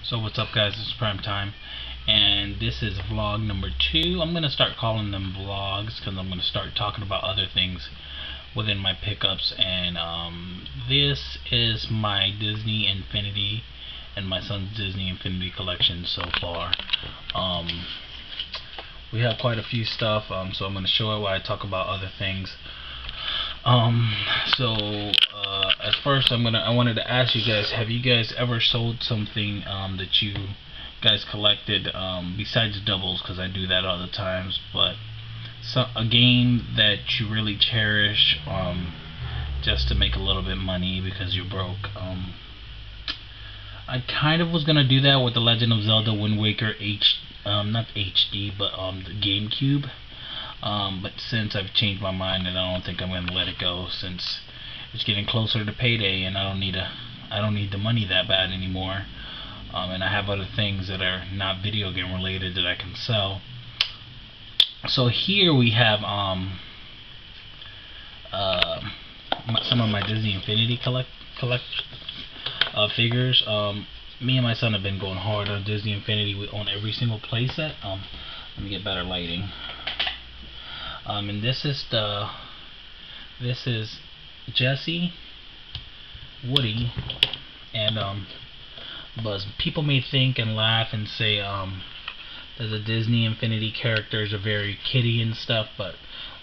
So what's up, guys? It's Primetime, and this is vlog number 2. I'm gonna start calling them vlogs because I'm gonna start talking about other things within my pickups. And this is my Disney Infinity and my son's Disney Infinity collection so far. We have quite a few stuff, so I'm gonna show it while I talk about other things. At first I wanted to ask you guys, have you guys ever sold something that you guys collected besides doubles, because I do that all the times, but a game that you really cherish just to make a little bit of money because you're broke? I kind of was gonna do that with The Legend of Zelda Wind Waker not HD, but the GameCube. But since I've changed my mind, and I don't think I'm going to let it go, since it's getting closer to payday, and I don't need the money that bad anymore. And I have other things that are not video game related that I can sell. So here we have some of my Disney Infinity figures. Me and my son have been going hard on Disney Infinity. We own every single playset. Let me get better lighting. And this is Jessie, Woody, and Buzz. People may think and laugh and say that the Disney Infinity characters are very kiddie and stuff, but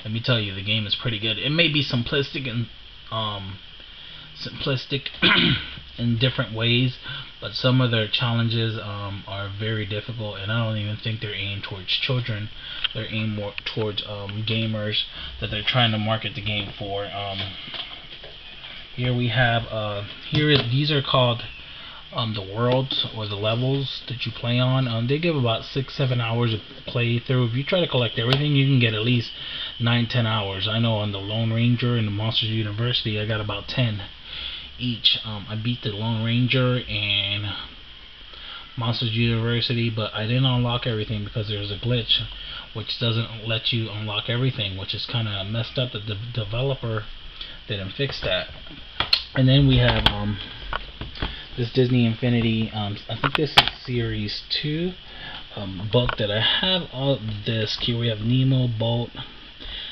let me tell you, the game is pretty good. It may be simplistic in different ways, but some of their challenges are very difficult, and I don't even think they're aimed towards children. They're aimed more towards gamers that they're trying to market the game for. Here we have these are called the worlds, or the levels that you play on. They give about 6-7 hours of play through. If you try to collect everything, you can get at least 9-10 hours. I know on the Lone Ranger and the Monsters University, I got about 10 each. I beat the Lone Ranger and Monsters University, but I didn't unlock everything because there's a glitch which doesn't let you unlock everything, which is kind of messed up. The developer didn't fix that. And then we have this Disney Infinity, I think this is series 2 book that I have on disc. Here we have Nemo, Bolt.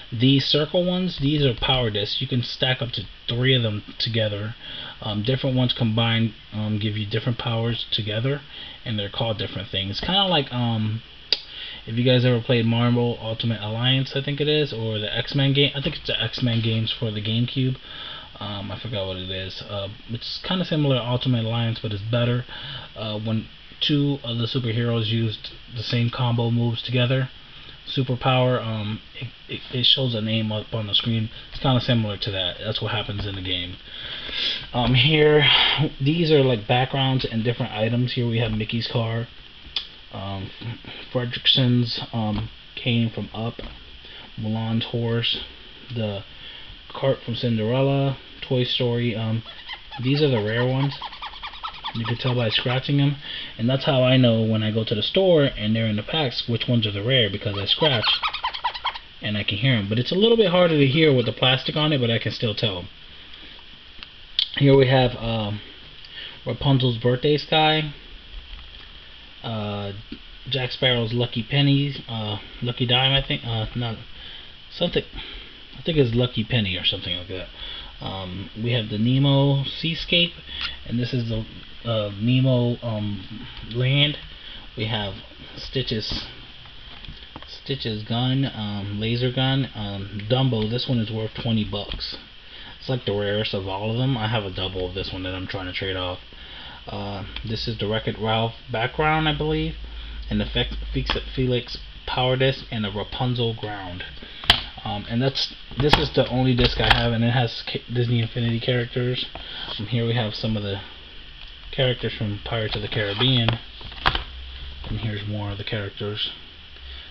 These circle ones, these are power discs. You can stack up to 3 of them together. Different ones combined give you different powers together, and they're called different things. Kind of like if you guys ever played Marvel Ultimate Alliance, I think it is, or the X-Men game. I think it's the X-Men games for the GameCube. I forgot what it is. It's kind of similar to Ultimate Alliance, but it's better when 2 of the superheroes used the same combo moves together. Superpower, it shows a name up on the screen. It's kind of similar to that. That's what happens in the game. Here, these are like backgrounds and different items. Here we have Mickey's car, Fredrickson's cane from Up, Mulan's horse, the cart from Cinderella, Toy Story. These are the rare ones. You can tell by scratching them, and that's how I know when I go to the store and they're in the packs which ones are the rare, because I scratch and I can hear them. But it's a little bit harder to hear with the plastic on it, but I can still tell. Here we have Rapunzel's birthday sky, Jack Sparrow's lucky pennies, lucky dime, I think. Not something. I think it's lucky penny or something like that. We have the Nemo seascape, and this is the Nemo land. We have Stitch's gun, laser gun. Dumbo, this one is worth 20 bucks. It's like the rarest of all of them. I have a double of this one that I'm trying to trade off. This is the Wreck-It Ralph background, I believe, and the Felix power disc, and a Rapunzel ground. And this is the only disc I have, and it has Disney Infinity characters. Here we have some of the characters from Pirates of the Caribbean, and here's more of the characters.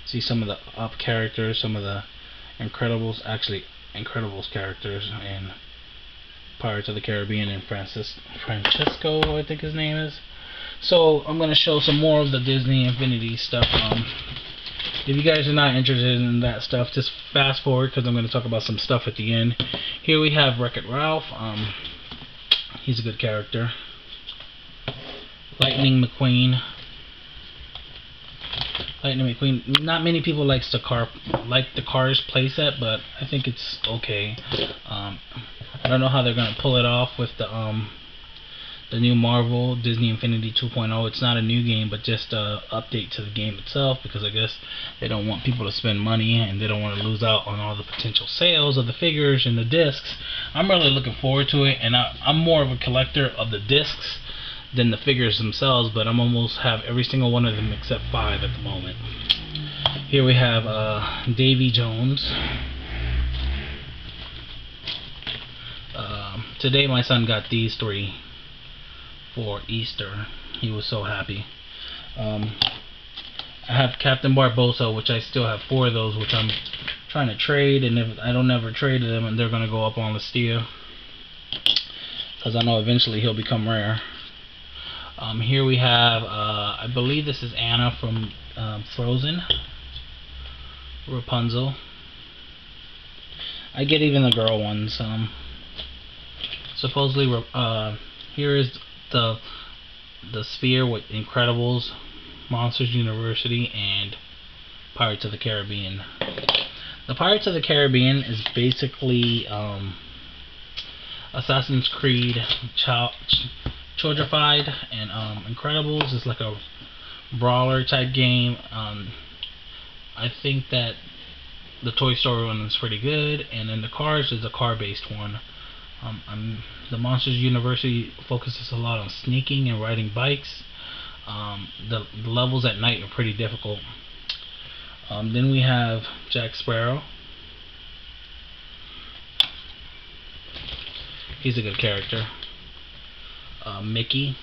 See some of the Up characters, some of the Incredibles characters, and Pirates of the Caribbean, and Francesco, I think his name is. So I'm going to show some more of the Disney Infinity stuff. If you guys are not interested in that stuff, just fast forward, because I'm going to talk about some stuff at the end. Here we have Wreck-It Ralph. He's a good character. Lightning McQueen. Not many people like the Cars playset, but I think it's okay. I don't know how they're gonna pull it off with the new Marvel Disney Infinity 2.0. It's not a new game, but just a update to the game itself, because I guess they don't want people to spend money and they don't want to lose out on all the potential sales of the figures and the discs. I'm really looking forward to it, and I'm more of a collector of the discs than the figures themselves, but I'm almost have every single one of them except 5 at the moment. Here we have Davy Jones. Today my son got these 3 for Easter. He was so happy. I have Captain Barbosa, which I still have 4 of those, which I'm trying to trade, and if I don't ever trade them, and they're gonna go up on the steer, because I know eventually he'll become rare. Here we have, I believe this is Anna from Frozen. Rapunzel. I get even the girl ones. Supposedly, here is the sphere with Incredibles, Monsters University, and Pirates of the Caribbean. The Pirates of the Caribbean is basically Assassin's Creed Childrified, and Incredibles is like a brawler type game. I think that the Toy Story one is pretty good, and then the Cars is a car-based one. The Monsters University focuses a lot on sneaking and riding bikes. The levels at night are pretty difficult. Then we have Jack Sparrow. He's a good character. Mickey,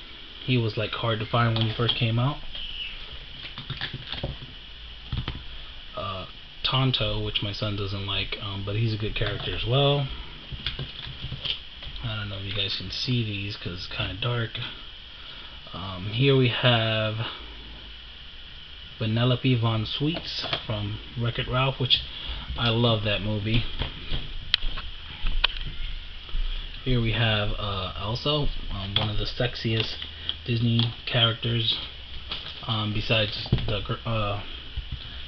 he was like hard to find when he first came out. Tonto, which my son doesn't like, but he's a good character as well. I don't know if you guys can see these because it's kind of dark. Here we have Vanellope Von Sweets from Wreck-It Ralph, which I love that movie. Here we have Elsa, one of the sexiest Disney characters, besides the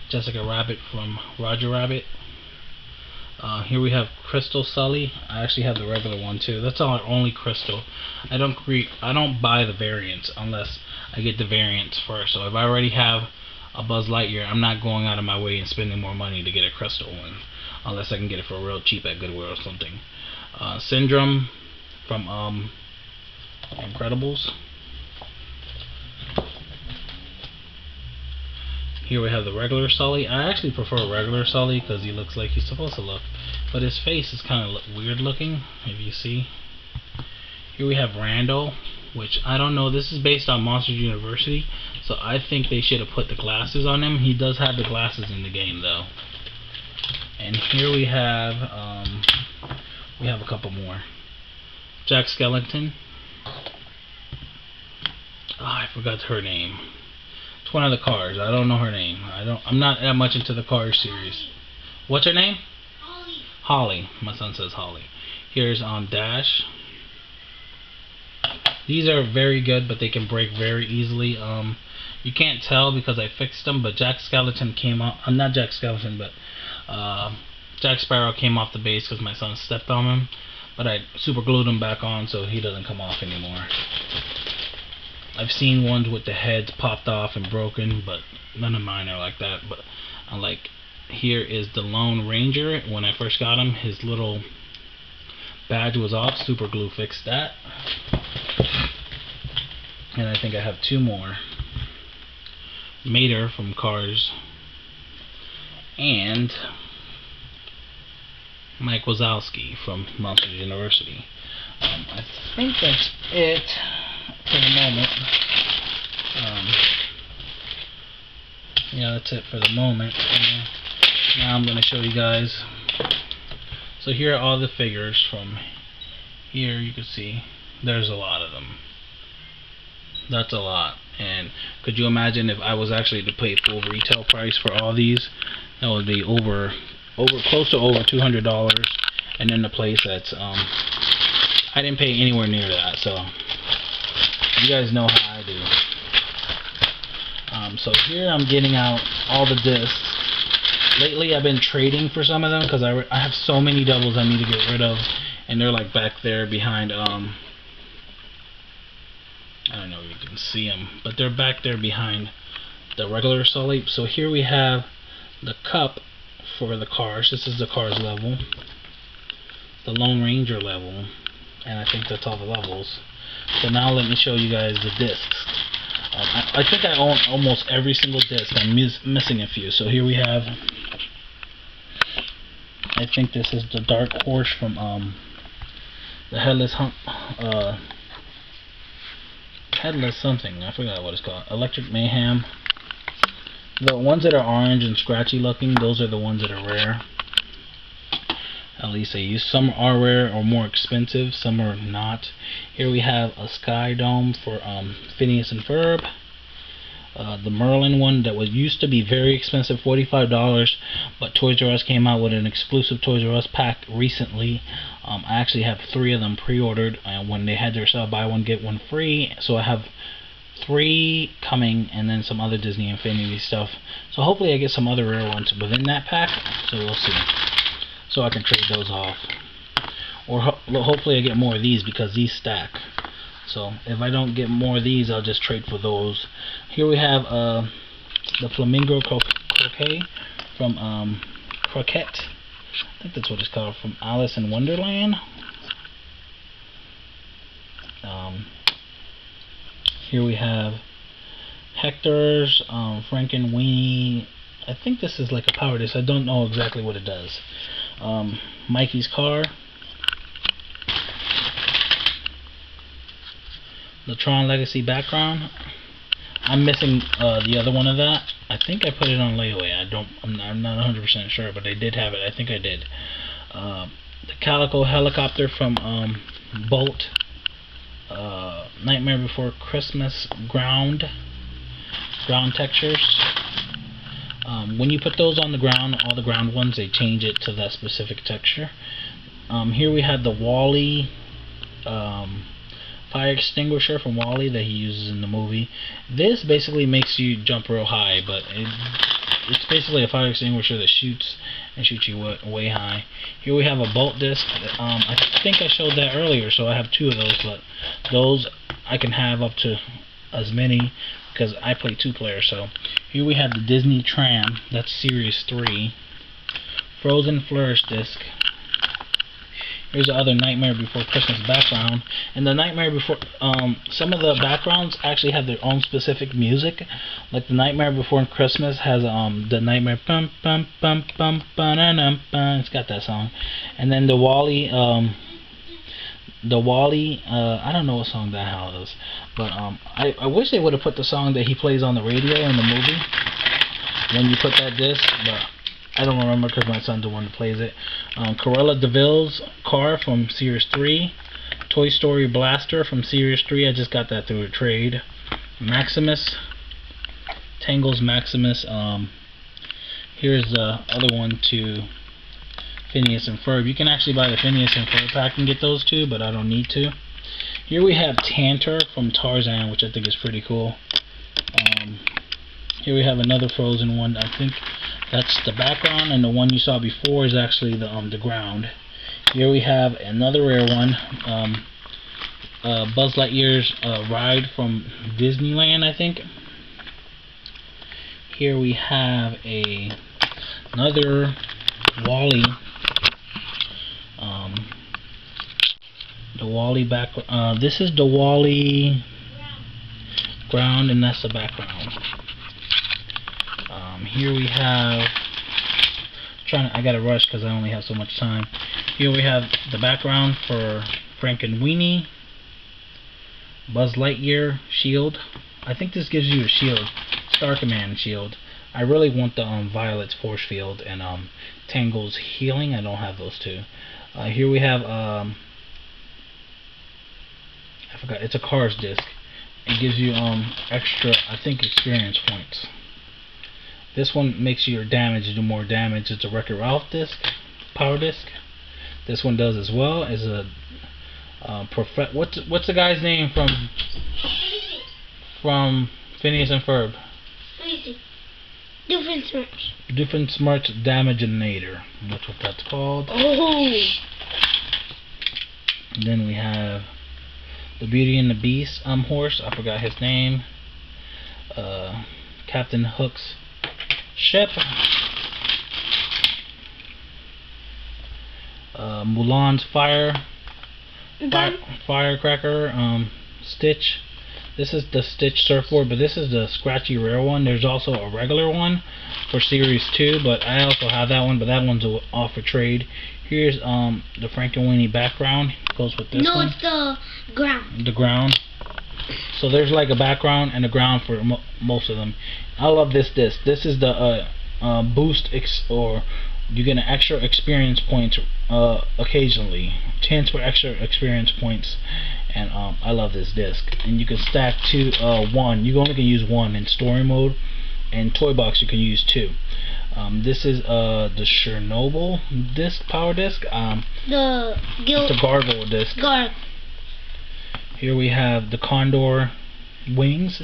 Jessica Rabbit from Roger Rabbit. Here we have Crystal Sully. I actually have the regular one too. That's our only Crystal. I don't buy the variants unless I get the variants first. So if I already have a Buzz Lightyear, I'm not going out of my way and spending more money to get a Crystal one, unless I can get it for real cheap at Goodwill or something. Syndrome from Incredibles. Here we have the regular Sully. I actually prefer regular Sully because he looks like he's supposed to look, but his face is kind of weird looking, if you see. Here we have Randall, which I don't know. This is based on Monsters University, so I think they should have put the glasses on him. He does have the glasses in the game though. And here we have a couple more. Jack Skellington. Oh, I forgot her name. It's one of the Cars. I don't know her name. I'm not that much into the Cars series. What's her name? Holly. Holly. My son says Holly. Here's Dash. These are very good, but they can break very easily. You can't tell because I fixed them, but Jack Skellington came out. Not Jack Skellington, but Jack Sparrow came off the base because my son stepped on him. But I super glued him back on so he doesn't come off anymore. I've seen ones with the heads popped off and broken, but none of mine are like that. But here is the Lone Ranger. When I first got him, his little badge was off. Super glue fixed that. And I think I have 2 more. Mater from Cars. And Mike Wazowski from Monsters University. I think that's it for the moment. Yeah, that's it for the moment. Now I'm going to show you guys. So here are all the figures from here. You can see there's a lot of them. That's a lot. And could you imagine if I was actually to pay full retail price for all these? That would be close to over $200. And then the playsets, I didn't pay anywhere near that. So You guys know how I do. So here I'm getting out all the discs. Lately I've been trading for some of them because I have so many doubles I need to get rid of, and they're like back there behind I don't know if you can see them, but they're back there behind the regular Sully. So here we have the cup for the cars. This is the cars level, the Lone Ranger level, and I think that's all the levels. So now let me show you guys the discs. I think I own almost every single disc. I'm missing a few. So here we have, I think this is the Dark Horse from the Headless something. I forgot what it's called. Electric Mayhem. The ones that are orange and scratchy looking, those are the ones that are rare. At least they use. Some are rare or more expensive, some are not. Here we have a Sky Dome for Phineas and Ferb. The Merlin one that used to be very expensive, $45, but Toys R Us came out with an exclusive Toys R Us pack recently. I actually have 3 of them pre-ordered when they had their sale, buy one get one free. So I have 3 coming, and then some other Disney Infinity stuff. So hopefully I get some other rare ones within that pack. So we'll see. So I can trade those off, or hopefully I get more of these because these stack. So if I don't get more of these, I'll just trade for those. Here we have the Flamingo Croquet from Croquette. I think that's what it's called, from Alice in Wonderland. Here we have Hector's Frankenweenie. I think this is like a power disc. I don't know exactly what it does. Mikey's car. The Tron Legacy background. I'm missing the other one of that. I think I put it on layaway. I'm not 100% sure, but I did have it. I think I did. The Calico helicopter from Bolt. Nightmare Before Christmas ground textures. When you put those on the ground, all the ground ones, they change it to that specific texture. Here we have the Wall-E fire extinguisher from Wall-E that he uses in the movie. This basically makes you jump real high, but it's basically a fire extinguisher that shoots you way high. Here we have a bolt disc. I think I showed that earlier, so I have 2 of those, but those I can have up to as many because I play 2-player. So here we have the Disney Tram, that's Series 3. Frozen Flourish disc. Here's the other Nightmare Before Christmas background. And the Nightmare Before, some of the backgrounds actually have their own specific music. Like the Nightmare Before Christmas has the Nightmare bum bum bum bum bum bum. It's got that song. And then the Wall-E, I don't know what song that hell is, but I wish they would have put the song that he plays on the radio in the movie when you put that disc, but I don't remember because my son's the one that plays it. Cruella de Vil's car from Series 3. Toy Story Blaster from Series 3. I just got that through a trade. Maximus. Tangle's Maximus. Here's the other one to Phineas and Ferb. You can actually buy the Phineas and Ferb pack and get those too, but I don't need to. Here we have Tantor from Tarzan, which I think is pretty cool. Here we have another Frozen one. I think that's the background, and the one you saw before is actually the ground. Here we have another rare one, Buzz Lightyear's ride from Disneyland, I think. Here we have another Wall-E, the Wall-E back. This is the Wall-E ground, and that's the background. Here we have, I gotta rush because I only have so much time. Here we have the background for Frankenweenie, Buzz Lightyear shield. I think this gives you a shield, Star Command shield. I really want the Violet's force field and Tangle's healing. I don't have those 2. Here we have I forgot. It's a Cars disc. It gives you extra, I think, experience points. This one makes your damage do more damage. It's a Wreck-It Ralph disc, power disc. This one does as well. Is a what's the guy's name from from Phineas and Ferb? Easy. Doofenshmirtz. Doofenshmirtz Damageinator. That's what that's called. Oh. And then we have the Beauty and the Beast horse. I forgot his name. Captain Hook's ship. Mulan's firecracker. Stitch. This is the Stitch surfboard, but this is the scratchy rare one. There's also a regular one for Series 2, but I also have that one, but that one's off for trade. Here's the Frankenweenie background. Goes with this one. No, it's the ground. The ground. So there's like a background and a ground for most of them. I love this disc. This is the boost or you get an extra experience points occasionally. Chance for extra experience points. And I love this disc. And you can stack one. You only can use one in story mode. And Toy Box you can use 2. This is the Chernobyl disc, power disc. The Gargoyle disc. Here we have the Condor wings.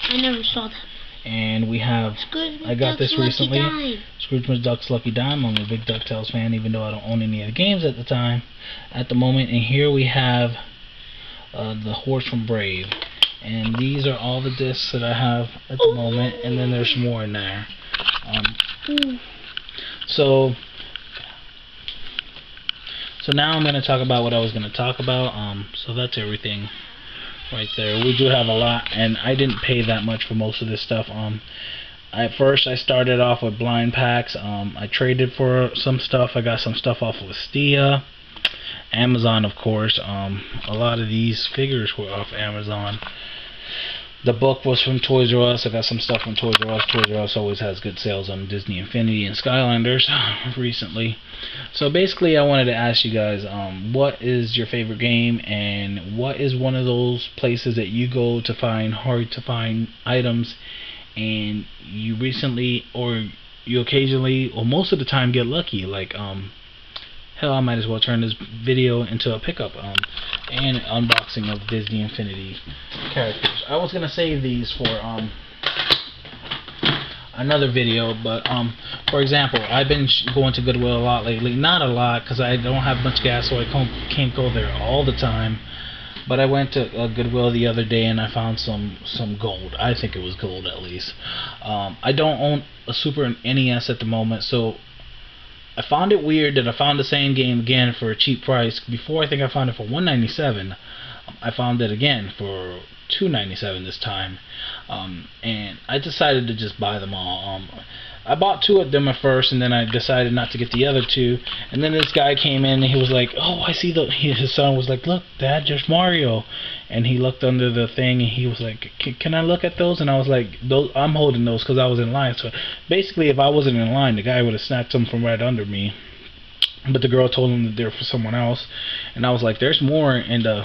I never saw that. And we have, I got this recently, Scrooge McDuck's Lucky Dime. I'm a big DuckTales fan, even though I don't own any of the games at the moment. And here we have the horse from Brave. And these are all the discs that I have at the moment. And then there's more in there. So now I'm going to talk about what I was going to talk about. So that's everything right there. We do have a lot, and I didn't pay that much for most of this stuff. At first I started off with blind packs. I traded for some stuff. I got some stuff off of Steam, Amazon, of course. A lot of these figures were off Amazon. The book was from Toys R Us. I got some stuff from Toys R Us. Toys R Us always has good sales on Disney Infinity and Skylanders recently. So basically I wanted to ask you guys, what is your favorite game, and what is one of those places that you go to find hard to find items, and you recently or you occasionally or most of the time get lucky? Like hell, I might as well turn this video into a pickup and unboxing of Disney Infinity characters. I was gonna save these for another video, but for example, I've been going to Goodwill a lot lately. Not a lot, because I don't have much gas, so I can't go there all the time. But I went to Goodwill the other day and I found some gold. I think it was gold, at least. I don't own a Super NES at the moment, so I found it weird that I found the same game again for a cheap price. Before, I think I found it for $197. I found it again for $297 this time, and I decided to just buy them all. I bought 2 of them at first, and then I decided not to get the other 2. And then this guy came in and he was like, "Oh, I see the." His son was like, "Look, Dad, there's Mario." And he looked under the thing and he was like, "Can I look at those?" And I was like, "Those, I'm holding those because I was in line." So basically, if I wasn't in line, the guy would have snatched them from right under me. But the girl told him that they're for someone else, and I was like, "There's more in the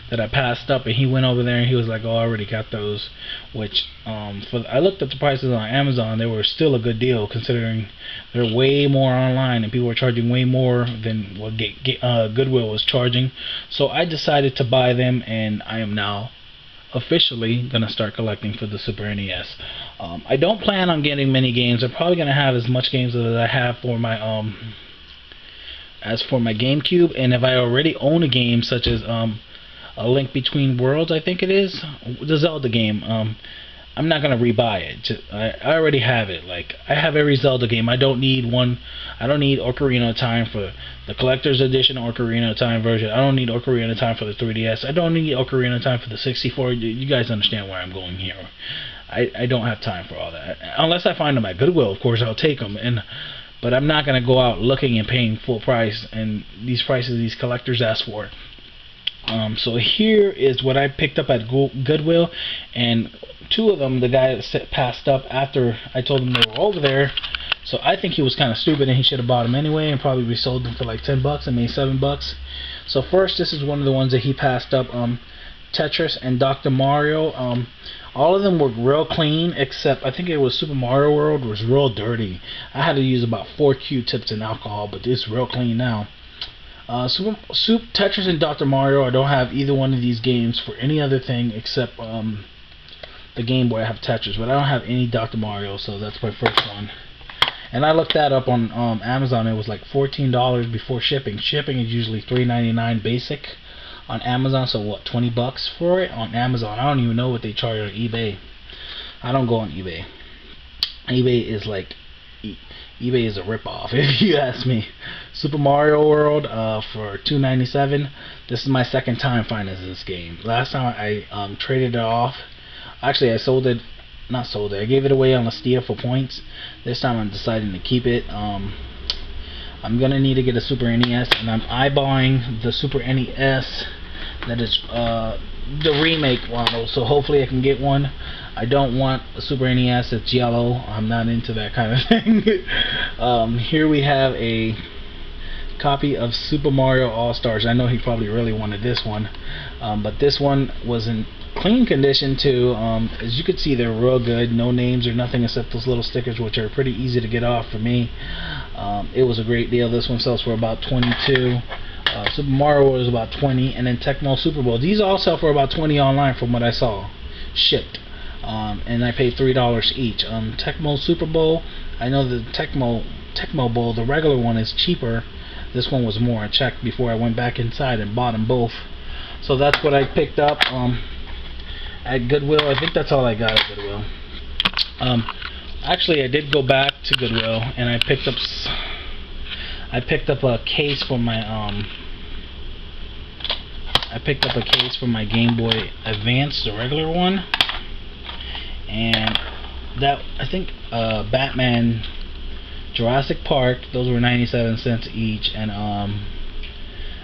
that I passed up." And he went over there and he was like, "Oh, I already got those," which I looked at the prices on Amazon. They were still a good deal, considering they're way more online and people were charging way more than what Goodwill was charging. So I decided to buy them, and I am now officially gonna start collecting for the Super NES. I don't plan on getting many games. I'm probably gonna have as much games as I have for my GameCube. And if I already own a game such as A Link Between Worlds, I think it is, the Zelda game, I'm not gonna rebuy it. I already have it. Like, I have every Zelda game. I don't need one. I don't need Ocarina of Time for the collector's edition Ocarina of Time version. I don't need Ocarina of Time for the 3DS. I don't need Ocarina of Time for the 64. You guys understand where I'm going here. I don't have time for all that. Unless I find them at Goodwill, of course I'll take them. But I'm not gonna go out looking and paying full price, and these prices these collectors ask for. So here is what I picked up at Goodwill, and 2 of them the guy passed up after I told him they were over there. So I think he was kind of stupid and he should have bought them anyway and probably resold them for like $10 and made $7. So first, this is one of the ones that he passed up. Tetris and Dr. Mario. All of them were real clean, except I think it was Super Mario World was real dirty. I had to use about 4 Q-tips and alcohol, but it's real clean now. Soup, Tetris, and Dr. Mario. I don't have either one of these games for any other thing except the Game Boy. I have Tetris, but I don't have any Dr. Mario, so that's my first one. And I looked that up on Amazon. It was like $14 before shipping. Shipping is usually $3.99 basic on Amazon, so what, 20 bucks for it on Amazon? I don't even know what they charge on eBay. I don't go on eBay. eBay is like eBay is a ripoff, if you ask me. Super Mario World for $2.97. This is my second time finding this game. Last time I traded it off. Actually, I sold it. Not sold it. I gave it away on a steal for points. This time I'm deciding to keep it. I'm gonna need to get a Super NES, and I'm eyeballing the Super NES that is the remake model. So hopefully I can get one. I don't want a Super NES that's yellow. I'm not into that kind of thing. Here we have a copy of Super Mario All-Stars. I know he probably really wanted this one, but this one was in clean condition too. As you can see, they're real good. No names or nothing except those little stickers, which are pretty easy to get off for me. It was a great deal. This one sells for about $22. Super Mario was about $20, and then Tecmo Super Bowl. These all sell for about $20 online from what I saw, shipped. And I paid $3 each. Tecmo Super Bowl, I know the Tecmo Bowl, the regular one, is cheaper. This one was more. I checked before I went back inside and bought them both. So that's what I picked up at Goodwill. I think that's all I got at Goodwill. Actually, I did go back to Goodwill and I picked up a case for my Game Boy Advance, the regular one, and that, I think, Batman, Jurassic Park, those were 97 cents each, and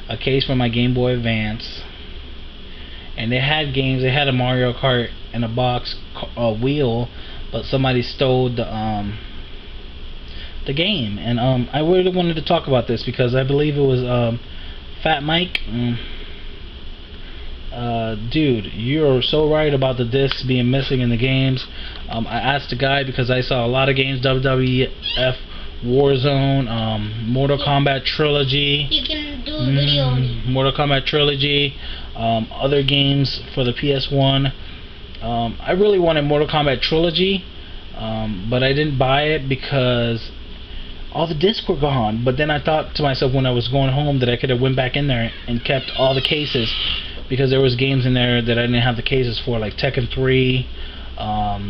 a case for my Game Boy Advance. And they had games. They had a Mario Kart in a box, wheel, but somebody stole the game. And I really wanted to talk about this because I believe it was Fat Mike. Dude, you're so right about the discs being missing in the games. I asked the guy because I saw a lot of games, WWF, Warzone, Mortal Kombat Trilogy. You can do a video on it. Mortal Kombat Trilogy, other games for the PS1. I really wanted Mortal Kombat Trilogy, but I didn't buy it because all the discs were gone. But then I thought to myself when I was going home that I could have went back in there and kept all the cases, because there was games in there that I didn't have the cases for, like Tekken 3.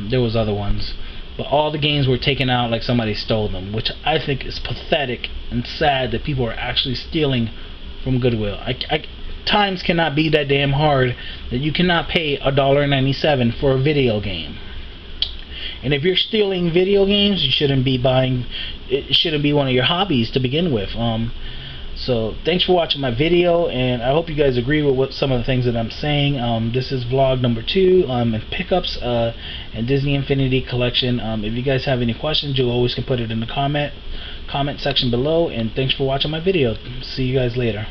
There was other ones, but all the games were taken out like somebody stole them, which I think is pathetic and sad that people are actually stealing from Goodwill. Times cannot be that damn hard that you cannot pay $1.97 for a video game. And if you're stealing video games, you shouldn't be buying. It shouldn't be one of your hobbies to begin with. So thanks for watching my video, and I hope you guys agree with what some of the things that I'm saying. This is vlog number 2 and pickups and Disney Infinity Collection. If you guys have any questions, you always can put it in the comment section below. And thanks for watching my video. See you guys later.